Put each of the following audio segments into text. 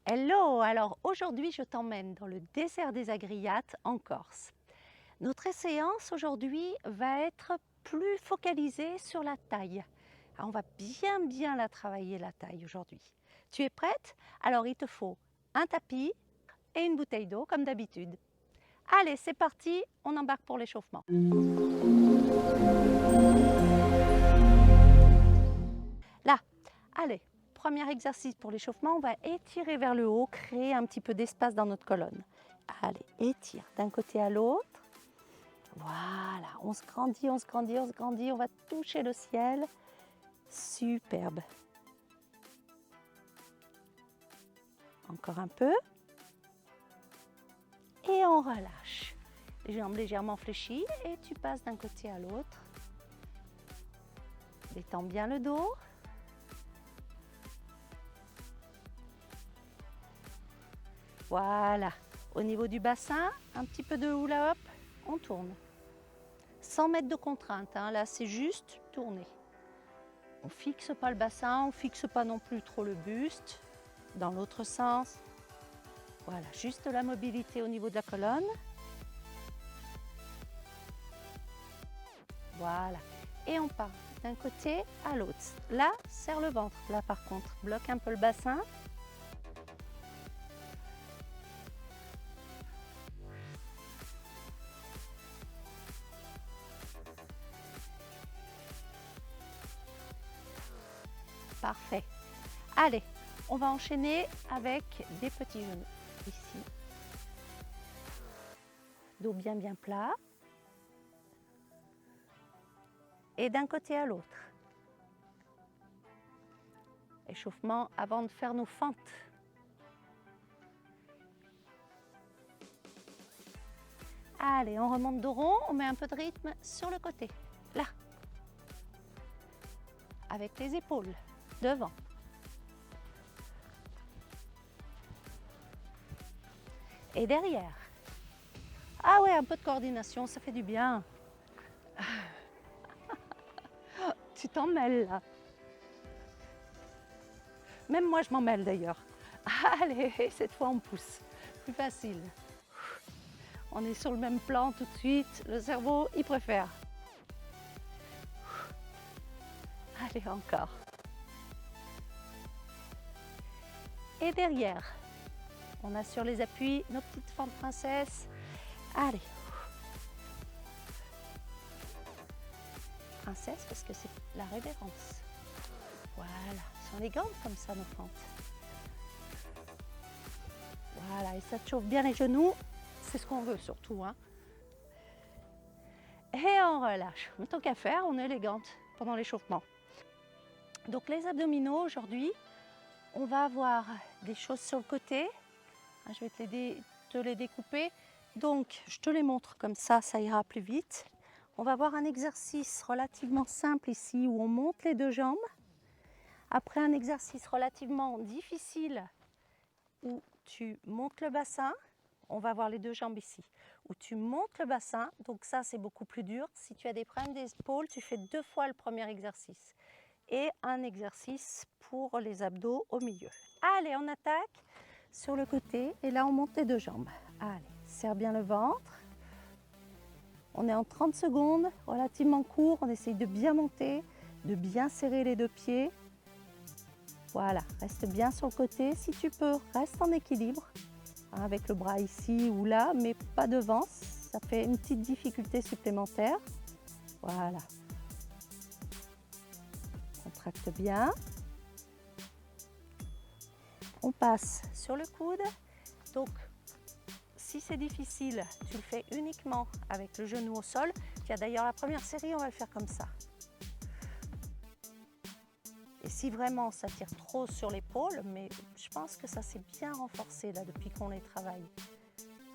Hello! Alors aujourd'hui, je t'emmène dans le désert des Agriates en Corse. Notre séance aujourd'hui va être plus focalisée sur la taille. Alors, on va bien la travailler la taille aujourd'hui. Tu es prête? Alors il te faut un tapis et une bouteille d'eau comme d'habitude. Allez, c'est parti, on embarque pour l'échauffement. Là, allez, premier exercice pour l'échauffement, on va étirer vers le haut, créer un petit peu d'espace dans notre colonne. Allez, étire d'un côté à l'autre. Voilà, on se grandit, on se grandit, on se grandit, on va toucher le ciel. Superbe. Encore un peu. Et on relâche. Les jambes légèrement fléchies et tu passes d'un côté à l'autre. Détends bien le dos. Voilà. Au niveau du bassin, un petit peu de hula hoop, on tourne. Sans mettre de contrainte, hein. Là c'est juste tourner. On ne fixe pas le bassin, on ne fixe pas non plus trop le buste. Dans l'autre sens. Voilà, juste la mobilité au niveau de la colonne. Voilà. Et on part d'un côté à l'autre. Là, serre le ventre. Là, par contre, bloque un peu le bassin. Parfait. Allez, on va enchaîner avec des petits genoux. Ici. Dos bien plat. Et d'un côté à l'autre. Échauffement avant de faire nos fentes. Allez, on remonte dos rond, on met un peu de rythme sur le côté. Là. Avec les épaules devant. Et derrière. Ah ouais, un peu de coordination, ça fait du bien. Tu t'en mêles là. Même moi, je m'en mêle d'ailleurs. Allez, cette fois, on pousse. Plus facile. On est sur le même plan tout de suite. Le cerveau, il préfère. Allez, encore. Et derrière, on assure les appuis, nos petites fentes princesses. Allez. Princesse, parce que c'est la révérence. Voilà, elles sont élégantes comme ça, nos fentes. Voilà, et ça te chauffe bien les genoux. C'est ce qu'on veut surtout, hein. Et on relâche. Tant qu'à faire, on est élégante pendant l'échauffement. Donc les abdominaux, aujourd'hui, on va avoir des choses sur le côté. Je vais te les découper. Donc, je te les montre comme ça ira plus vite. On va avoir un exercice relativement simple ici où on monte les deux jambes. Après un exercice relativement difficile où tu montes le bassin, on va avoir les deux jambes ici, où tu montes le bassin, donc ça c'est beaucoup plus dur. Si tu as des problèmes d'épaules, tu fais 2 fois le premier exercice. Et un exercice pour les abdos au milieu. Allez, on attaque sur le côté et là on monte les deux jambes. Allez, serre bien le ventre. On est en 30 secondes, relativement court, on essaye de bien monter, de bien serrer les deux pieds. Voilà, reste bien sur le côté. Si tu peux, reste en équilibre, hein, avec le bras ici ou là, mais pas devant. Ça fait une petite difficulté supplémentaire. Voilà. Contracte bien. On passe sur le coude. Donc, si c'est difficile, tu le fais uniquement avec le genou au sol. Tiens, d'ailleurs, la première série, on va le faire comme ça. Et si vraiment ça tire trop sur l'épaule, mais je pense que ça s'est bien renforcé là depuis qu'on les travaille.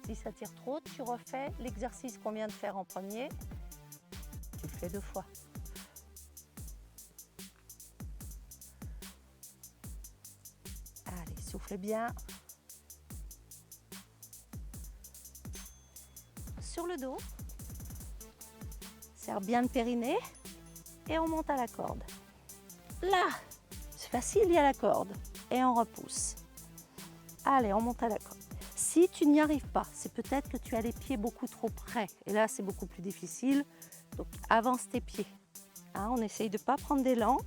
Si ça tire trop, tu refais l'exercice qu'on vient de faire en premier. Tu le fais 2 fois. Allez, souffle bien. Sur le dos, serre bien le périnée et on monte à la corde. Là, c'est facile, il y a la corde et on repousse. Allez, on monte à la corde. Si tu n'y arrives pas, c'est peut-être que tu as les pieds beaucoup trop près. Et là, c'est beaucoup plus difficile. Donc, avance tes pieds. Hein, on essaye de ne pas prendre d'élan.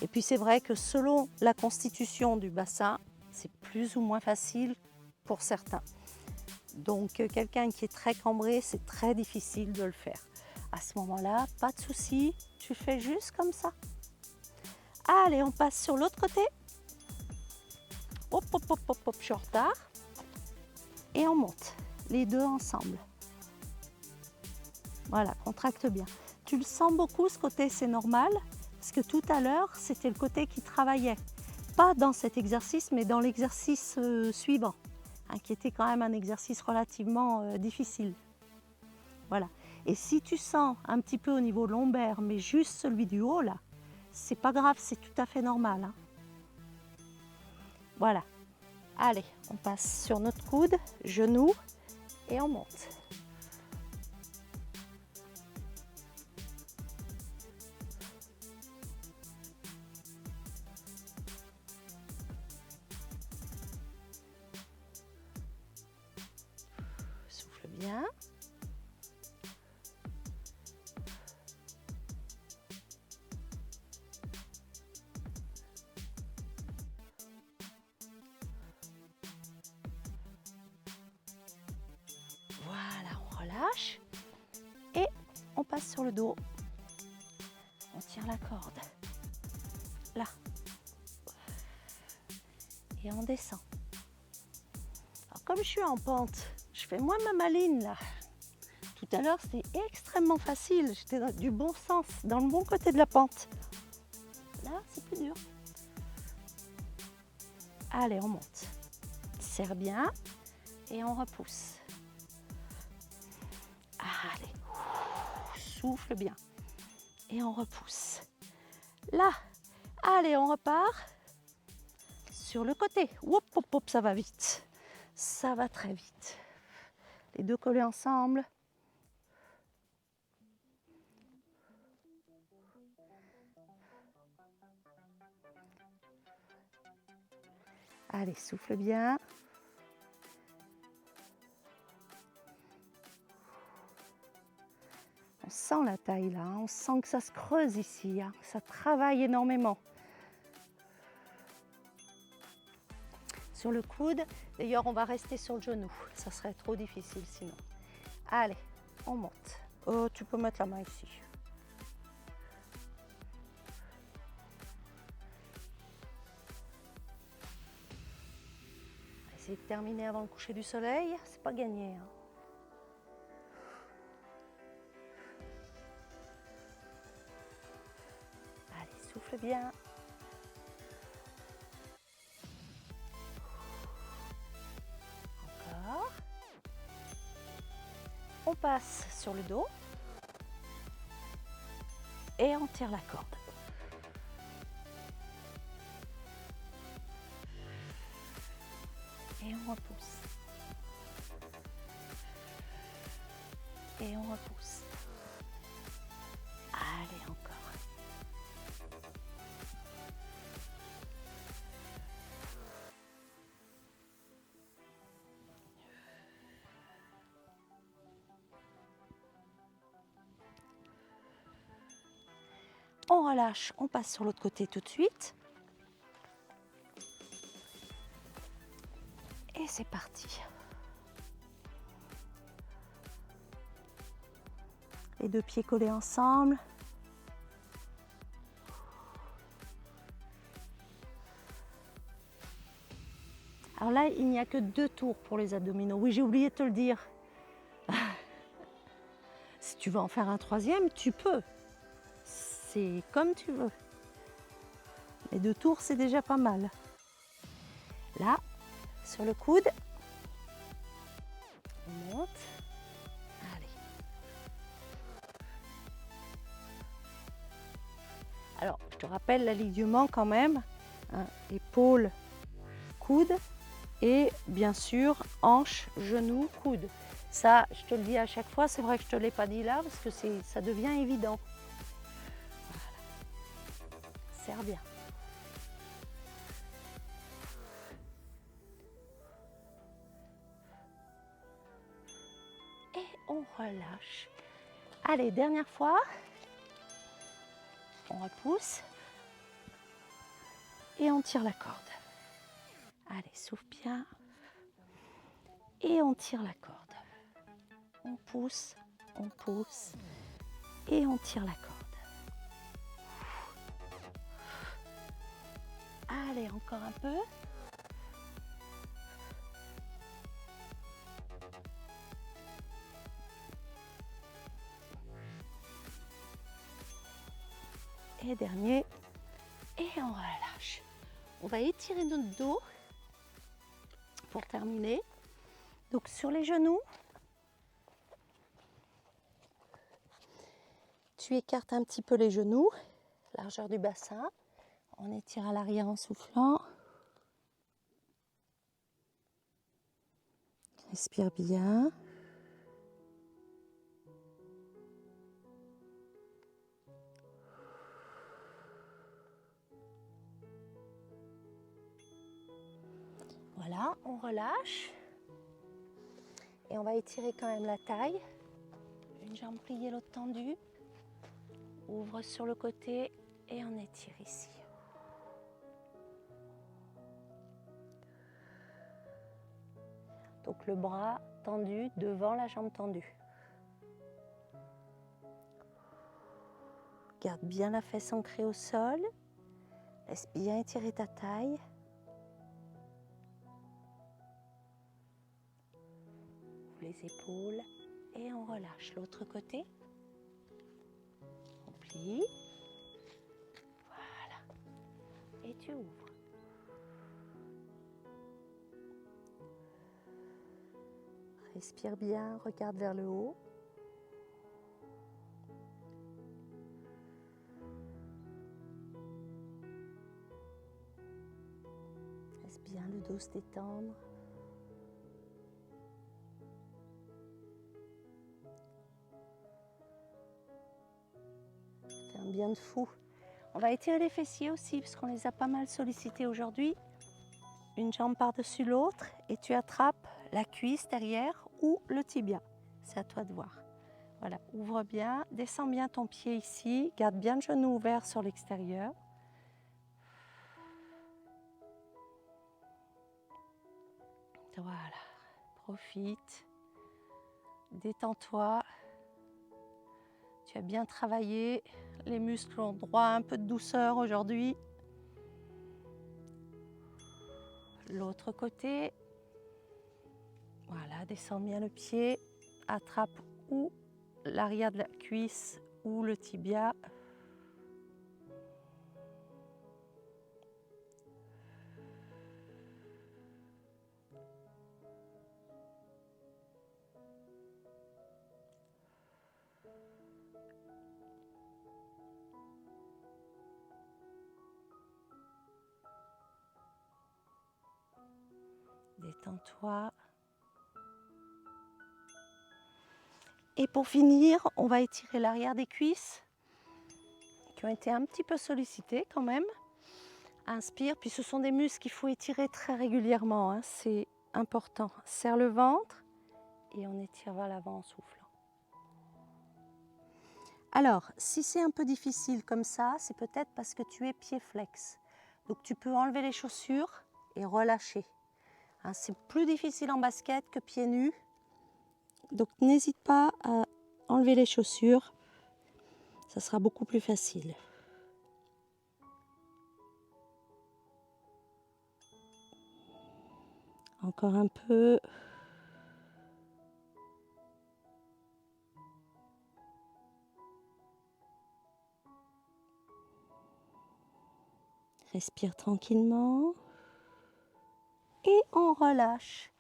Et puis, c'est vrai que selon la constitution du bassin, c'est plus ou moins facile pour certains. Donc, quelqu'un qui est très cambré, c'est très difficile de le faire. À ce moment-là, pas de souci, tu fais juste comme ça. Allez, on passe sur l'autre côté. Hop, hop, hop, hop, hop, je suis en retard. Et on monte, les deux ensemble. Voilà, contracte bien. Tu le sens beaucoup ce côté, c'est normal, parce que tout à l'heure, c'était le côté qui travaillait. Pas dans cet exercice, mais dans l'exercice suivant, hein, qui était quand même un exercice relativement difficile. Voilà. Et si tu sens un petit peu au niveau lombaire, mais juste celui du haut, là, c'est pas grave, c'est tout à fait normal. Hein. Voilà. Allez, on passe sur notre coude, genou, et on monte. Souffle bien. Voilà, on relâche et on passe sur le dos. On tire la corde. Là. Et on descend. Alors, comme je suis en pente, je fais moins ma maline là. Tout à l'heure, c'était extrêmement facile. J'étais dans du bon sens, dans le bon côté de la pente. Là, c'est plus dur. Allez, on monte. Serre bien et on repousse. Allez, souffle bien. Et on repousse. Là, allez, on repart. Sur le côté. Hop, hop, hop, ça va vite. Ça va très vite. Les deux collés ensemble. Allez, souffle bien. On sent la taille là, hein. On sent que ça se creuse ici, hein. Ça travaille énormément. Sur le coude, d'ailleurs on va rester sur le genou, ça serait trop difficile sinon. Allez, on monte. Oh, tu peux mettre la main ici. On va essayer de terminer avant le coucher du soleil, c'est pas gagné. Hein. Allez, souffle bien. Encore. On passe sur le dos et on tire la corde. Et on repousse. Et on repousse. Allez, encore. On relâche, on passe sur l'autre côté tout de suite. Et c'est parti. Les deux pieds collés ensemble. Alors là, il n'y a que 2 tours pour les abdominaux. Oui, j'ai oublié de te le dire. Si tu veux en faire un 3e, tu peux. C'est comme tu veux. Les 2 tours, c'est déjà pas mal. Là, sur le coude, on monte. Allez. Alors, je te rappelle l'alignement quand même. Hein, épaule, coude et bien sûr, hanche, genou, coude. Ça, je te le dis à chaque fois, c'est vrai que je ne te l'ai pas dit là parce que ça devient évident. Voilà. Serre bien. on relâche. Allez, dernière fois. On repousse. Et on tire la corde. Allez, souffle bien. Et on tire la corde. On pousse et on tire la corde. Allez, encore un peu. Et dernier. Et on relâche. On va étirer notre dos pour terminer. Donc sur les genoux, tu écartes un petit peu les genoux, largeur du bassin. On étire à l'arrière en soufflant. Respire bien. Voilà, on relâche. Et on va étirer quand même la taille. Une jambe pliée, l'autre tendue. Ouvre sur le côté et on étire ici. Donc le bras tendu devant la jambe tendue. Garde bien la fesse ancrée au sol. Laisse bien étirer ta taille. Ouvre les épaules et on relâche. L'autre côté. On plie. Voilà. Et tu ouvres. Respire bien, regarde vers le haut. Laisse bien le dos se détendre. Fais un bien de fou. On va étirer les fessiers aussi parce qu'on les a pas mal sollicités aujourd'hui. Une jambe par-dessus l'autre et tu attrapes la cuisse derrière ou le tibia. C'est à toi de voir. Voilà, ouvre bien, descends bien ton pied ici, garde bien le genou ouvert sur l'extérieur. Voilà, profite, détends-toi. Tu as bien travaillé, les muscles ont droit à un peu de douceur aujourd'hui. L'autre côté, voilà, descends bien le pied, attrape ou l'arrière de la cuisse ou le tibia. Détends-toi. Et pour finir, on va étirer l'arrière des cuisses qui ont été un petit peu sollicités quand même. Inspire, puis ce sont des muscles qu'il faut étirer très régulièrement, hein, c'est important. Serre le ventre et on étire vers l'avant en soufflant. Alors, si c'est un peu difficile comme ça, c'est peut-être parce que tu es pied flex. Donc tu peux enlever les chaussures et relâcher. Hein, c'est plus difficile en basket que pieds nus. Donc n'hésite pas à enlever les chaussures, ça sera beaucoup plus facile. Encore un peu. Respire tranquillement. Et on relâche.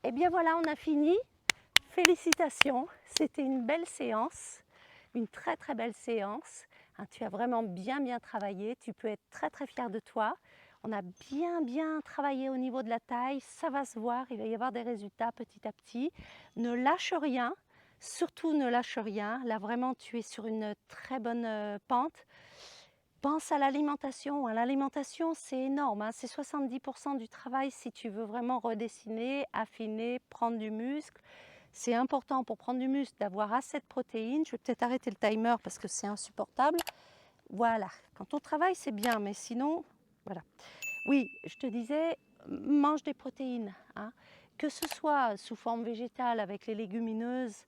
Et bien voilà, on a fini. Félicitations, c'était une belle séance, une très très belle séance. Hein, tu as vraiment bien travaillé, tu peux être très fier de toi. On a bien travaillé au niveau de la taille, ça va se voir, il va y avoir des résultats petit à petit. Ne lâche rien, surtout ne lâche rien. Là vraiment tu es sur une très bonne pente. Pense à l'alimentation. L'alimentation, c'est énorme, hein. C'est 70% du travail si tu veux vraiment redessiner, affiner, prendre du muscle. C'est important pour prendre du muscle d'avoir assez de protéines. Je vais peut-être arrêter le timer parce que c'est insupportable. Voilà, quand on travaille, c'est bien, mais sinon, voilà. Oui, je te disais, mange des protéines, hein. Que ce soit sous forme végétale avec les légumineuses,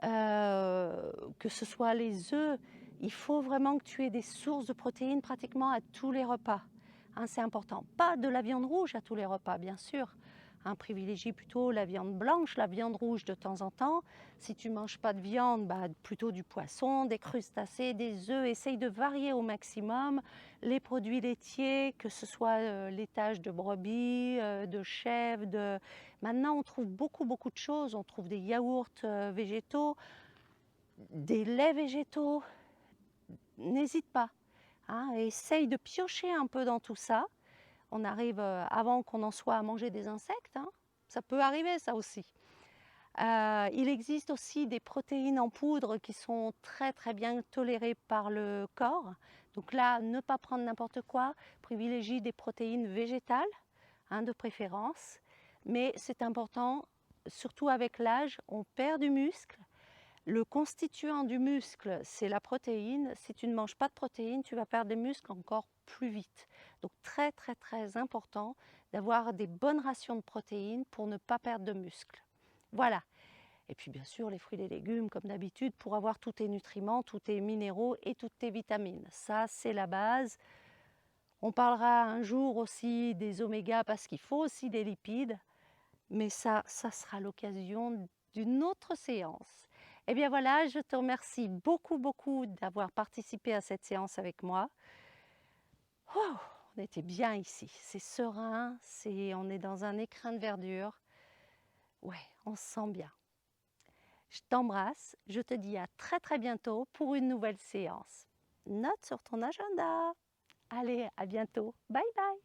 que ce soit les œufs, il faut vraiment que tu aies des sources de protéines pratiquement à tous les repas, hein, c'est important. Pas de la viande rouge à tous les repas, bien sûr. Hein, privilégie plutôt la viande blanche, la viande rouge de temps en temps. Si tu ne manges pas de viande, bah, plutôt du poisson, des crustacés, des œufs. Essaye de varier au maximum les produits laitiers, que ce soit laitage de brebis, de chèvre. Maintenant, on trouve beaucoup de choses. On trouve des yaourts végétaux, des laits végétaux. N'hésite pas, hein, essaye de piocher un peu dans tout ça. On arrive avant qu'on en soit à manger des insectes, hein. Ça peut arriver ça aussi. Il existe aussi des protéines en poudre qui sont très bien tolérées par le corps. Donc là, ne pas prendre n'importe quoi, privilégie des protéines végétales, hein, de préférence. Mais c'est important, surtout avec l'âge, on perd du muscle. Le constituant du muscle, c'est la protéine. Si tu ne manges pas de protéines, tu vas perdre des muscles encore plus vite. Donc très important d'avoir des bonnes rations de protéines pour ne pas perdre de muscles. Voilà. Et puis bien sûr les fruits et les légumes comme d'habitude pour avoir tous tes nutriments, tous tes minéraux et toutes tes vitamines. Ça c'est la base. On parlera un jour aussi des omégas parce qu'il faut aussi des lipides. Mais ça sera l'occasion d'une autre séance. Eh bien voilà, je te remercie beaucoup d'avoir participé à cette séance avec moi. Oh, on était bien ici, c'est serein, on est dans un écrin de verdure. Ouais, on se sent bien. Je t'embrasse, je te dis à très bientôt pour une nouvelle séance. Note sur ton agenda. Allez, à bientôt. Bye bye.